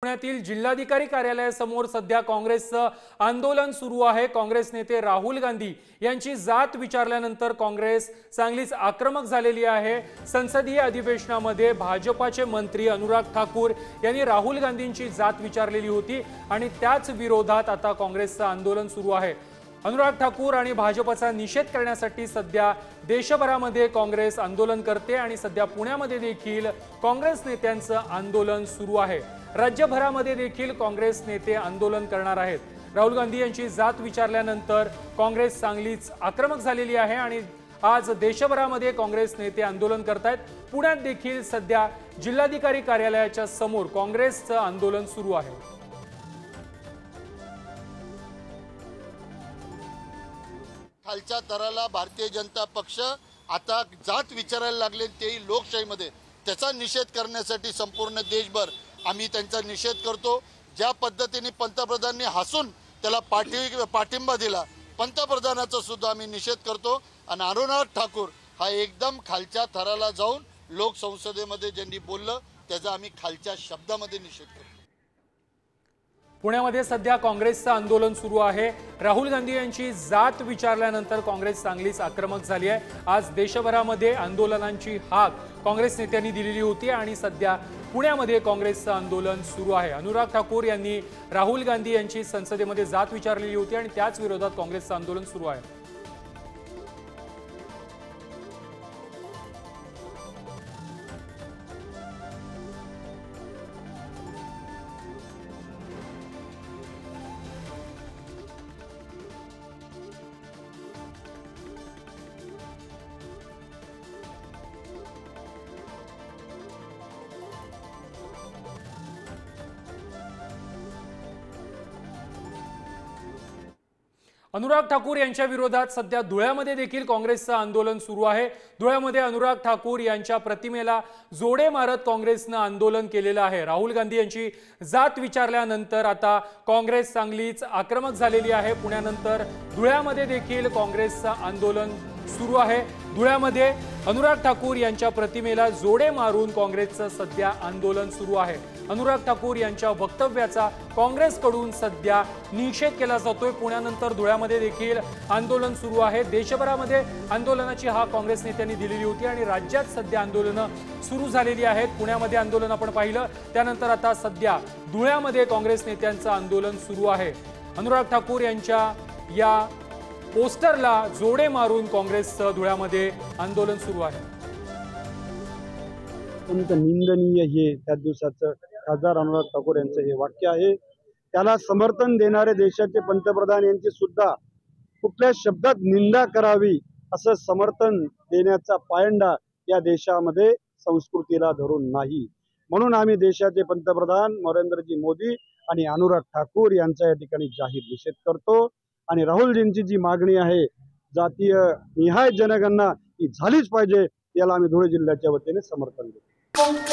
पुण्यातील जिल्हाधिकारी कार्यालयासमोर सध्या काँग्रेसचं आंदोलन सुरू आहे। काँग्रेस नेते राहुल गांधी यांची जात विचारल्यानंतर काँग्रेस चांगलीच आक्रमक झालेली आहे। संसदीय अधिवेशनामध्ये भाजपाचे मंत्री अनुराग ठाकूर यांनी राहुल गांधींची जात विचारलेली होती आणि त्याच विरोधात आता काँग्रेसचं आंदोलन सुरू आहे। अनुराग ठाकूर आणि भाजपचा निषेध करण्यासाठी सध्या देशभरामध्ये काँग्रेस आंदोलन करते आणि सध्या पुण्यामध्ये देखील काँग्रेस नेत्यांचं आंदोलन सुरू आहे। राज्यभरामध्ये देखील काँग्रेस नेते आंदोलन करणार आहेत। राहुल गांधी यांची जात विचारल्यानंतर काँग्रेस चांगलीच आक्रमक झालेली आहे आणि आज देशभरामध्ये काँग्रेस नेते आंदोलन करतायत। पुण्यात देखील सध्या जिल्हाधिकारी कार्यालयाच्या समोर काँग्रेसचं आंदोलन सुरू आहे। खालच्या तराला भारतीय जनता पक्ष आता जात विचारायला लागले, तेही लोकशाहीमध्ये। त्याचा निषेध करण्यासाठी संपूर्ण देशभर आम्ही त्यांचा निषेध करतो। ज्या पद्धतीने पंतप्रधानांनी हसून त्याला पाठिंबा दिला, पंतप्रधानाचा सुद्धा आम्ही निषेध करतो। आणि अनुराग ठाकूर हा एकदम खालच्या थराला जाऊन लोकसंसदेमध्ये ज्यांनी बोललं त्याचा आम्ही खालच्या शब्दामध्ये निषेध करतो। पुण्यामध्ये सध्या काँग्रेसचं आंदोलन सुरू आहे। राहुल गांधी यांची जात विचारल्यानंतर काँग्रेस चांगलीच आक्रमक झाली आहे। आज देशभरामध्ये आंदोलनांची हाक काँग्रेस नेत्यांनी दिलेली होती आणि सध्या पुण्यामध्ये काँग्रेसचं आंदोलन सुरू आहे। अनुराग ठाकूर यांनी राहुल गांधी यांची संसदेमध्ये जात विचारलेली होती आणि त्याच विरोधात काँग्रेसचं आंदोलन सुरू आहे। अनुराग ठाकूर यांच्या विरोधात सध्या धुळ्यामध्ये देखील काँग्रेसचं आंदोलन सुरू आहे। धुळ्यामध्ये अनुराग ठाकूर यांच्या प्रतिमेला जोडे मारत काँग्रेसनं आंदोलन केलेलं आहे। राहुल गांधी यांची जात विचारल्यानंतर आता काँग्रेस चांगलीच आक्रमक झालेली आहे। पुण्यानंतर धुळ्यामध्ये देखील काँग्रेसचं आंदोलन सुरू आहे। धुळ्यामध्ये अनुराग ठाकूर यांच्या प्रतिमेला जोडे मारून काँग्रेसचं सध्या आंदोलन सुरू आहे। अनुराग ठाकूर यांच्या वक्तव्याचा काँग्रेसकडून सध्या निषेध केला जातोय। पुण्यानंतर धुळ्यामध्ये देखील आंदोलन सुरू आहे। देशभरामध्ये आंदोलनाची हाक काँग्रेस नेत्यांनी दिलेली होती आणि राज्यात सध्या आंदोलनं सुरू झालेली आहेत। पुण्यामध्ये आंदोलन आपण पाहिलं, त्यानंतर आता सध्या धुळ्यामध्ये काँग्रेस नेत्यांचं आंदोलन सुरू आहे। अनुराग ठाकूर यांच्या या पोस्टरला जोडे मारून काँग्रेसचं धुळ्यामध्ये आंदोलन सुरू आहे। अत्यंत निंदनीय हे त्या दिवसाचं खासदार अनुराग ठाकूर यांचं हे वाक्य आहे। त्याला समर्थन देणारे देशाचे पंतप्रधान यांची सुद्धा कुठल्या शब्दात निंदा करावी असं समर्थन देण्याचा पायंडा या देशामध्ये संस्कृतीला धरून नाही। म्हणून आम्ही देशाचे पंतप्रधान नरेंद्रजी मोदी आणि अनुराग ठाकूर यांचा या ठिकाणी जाहीर निषेध करतो आणि राहुलजींची जी मागणी आहे जातीय निहाय जनगणना ही झालीच पाहिजे, याला आम्ही धुळे जिल्ह्याच्या वतीने समर्थन देतो।